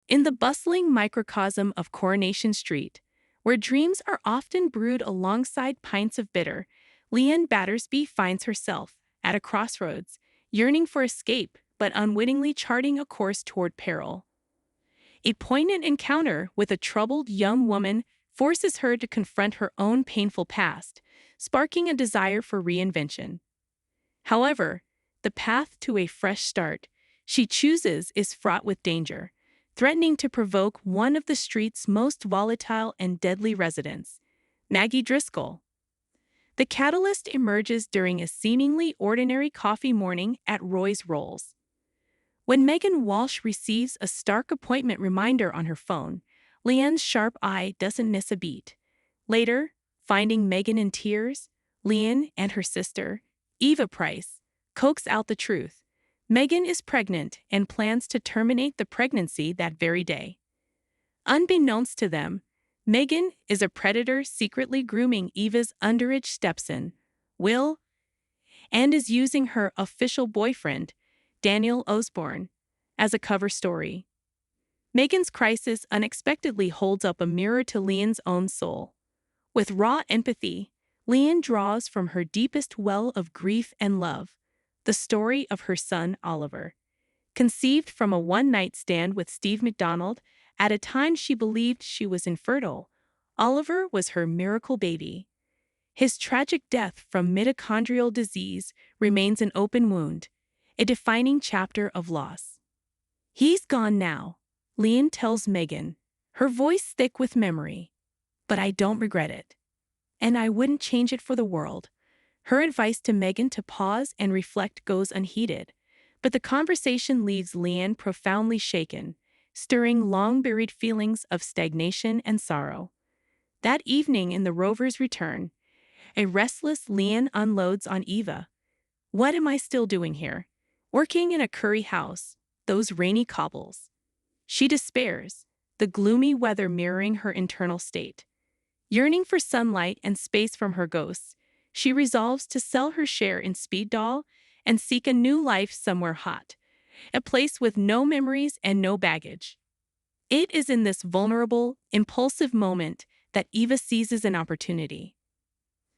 In the bustling microcosm of Coronation Street, where dreams are often brewed alongside pints of bitter, Leanne Battersby finds herself, at a crossroads, yearning for escape but unwittingly charting a course toward peril. A poignant encounter with a troubled young woman forces her to confront her own painful past, sparking a desire for reinvention. However, the path to a fresh start she chooses is fraught with danger, threatening to provoke one of the street's most volatile and deadly residents, Maggie Driscoll. The catalyst emerges during a seemingly ordinary coffee morning at Roy's Rolls. When Megan Walsh receives a stark appointment reminder on her phone, Leanne's sharp eye doesn't miss a beat. Later, finding Megan in tears, Leanne and her sister, Eva Price, coax out the truth. Megan is pregnant and plans to terminate the pregnancy that very day. Unbeknownst to them, Megan is a predator secretly grooming Eva's underage stepson, Will, and is using her official boyfriend, Daniel Osborne, as a cover story. Megan's crisis unexpectedly holds up a mirror to Leanne's own soul. With raw empathy, Leanne draws from her deepest well of grief and love, the story of her son Oliver. Conceived from a one-night stand with Steve McDonald at a time she believed she was infertile, Oliver was her miracle baby. His tragic death from mitochondrial disease remains an open wound, a defining chapter of loss. "He's gone now," Leanne tells Megan, her voice thick with memory. "But I don't regret it. And I wouldn't change it for the world." Her advice to Megan to pause and reflect goes unheeded, but the conversation leaves Leanne profoundly shaken, stirring long-buried feelings of stagnation and sorrow. That evening in the Rover's return, a restless Leanne unloads on Eva. "What am I still doing here? Working in a curry house, those rainy cobbles." She despairs, the gloomy weather mirroring her internal state. Yearning for sunlight and space from her ghosts, she resolves to sell her share in Speed Doll and seek a new life somewhere hot, a place with no memories and no baggage. It is in this vulnerable, impulsive moment that Eva seizes an opportunity.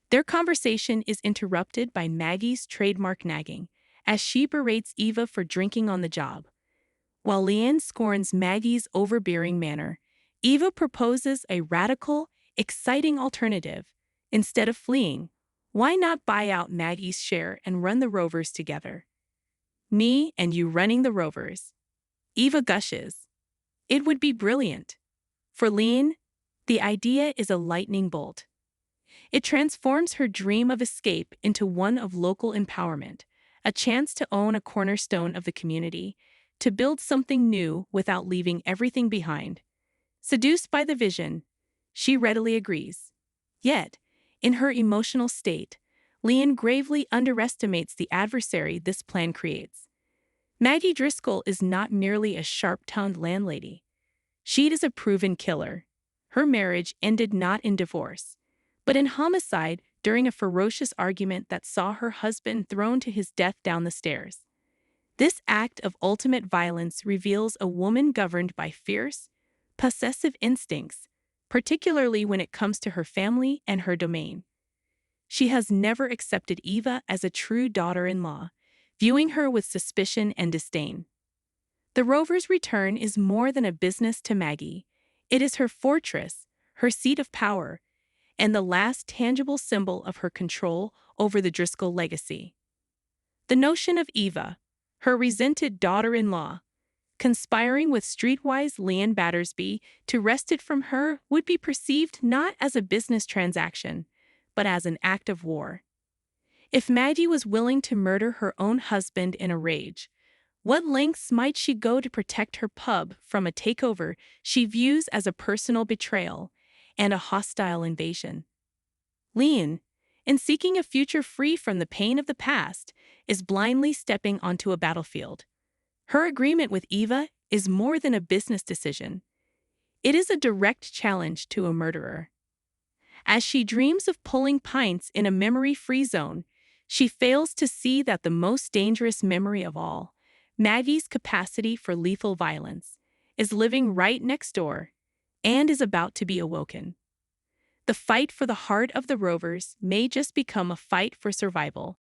Their conversation is interrupted by Maggie's trademark nagging, as she berates Eva for drinking on the job. While Leanne scorns Maggie's overbearing manner, Eva proposes a radical, exciting alternative. Instead of fleeing, why not buy out Maggie's share and run the Rovers together? "Me and you running the Rovers," Eva gushes. "It would be brilliant." For Leanne, the idea is a lightning bolt. It transforms her dream of escape into one of local empowerment, a chance to own a cornerstone of the community, to build something new without leaving everything behind. Seduced by the vision, she readily agrees. Yet, in her emotional state, Leanne gravely underestimates the adversary this plan creates. Maggie Driscoll is not merely a sharp-tongued landlady. She is a proven killer. Her marriage ended not in divorce, but in homicide during a ferocious argument that saw her husband thrown to his death down the stairs. This act of ultimate violence reveals a woman governed by fierce, possessive instincts, particularly when it comes to her family and her domain. She has never accepted Eva as a true daughter-in-law, viewing her with suspicion and disdain. The Rover's return is more than a business to Maggie. It is her fortress, her seat of power, and the last tangible symbol of her control over the Driscoll legacy. The notion of Eva, her resented daughter-in-law, conspiring with streetwise Leanne Battersby to wrest it from her would be perceived not as a business transaction, but as an act of war. If Maggie was willing to murder her own husband in a rage, what lengths might she go to protect her pub from a takeover she views as a personal betrayal and a hostile invasion? Leanne, in seeking a future free from the pain of the past, is blindly stepping onto a battlefield. Her agreement with Eva is more than a business decision. It is a direct challenge to a murderer. As she dreams of pulling pints in a memory-free zone, she fails to see that the most dangerous memory of all, Maggie's capacity for lethal violence, is living right next door and is about to be awoken. The fight for the heart of the rovers may just become a fight for survival.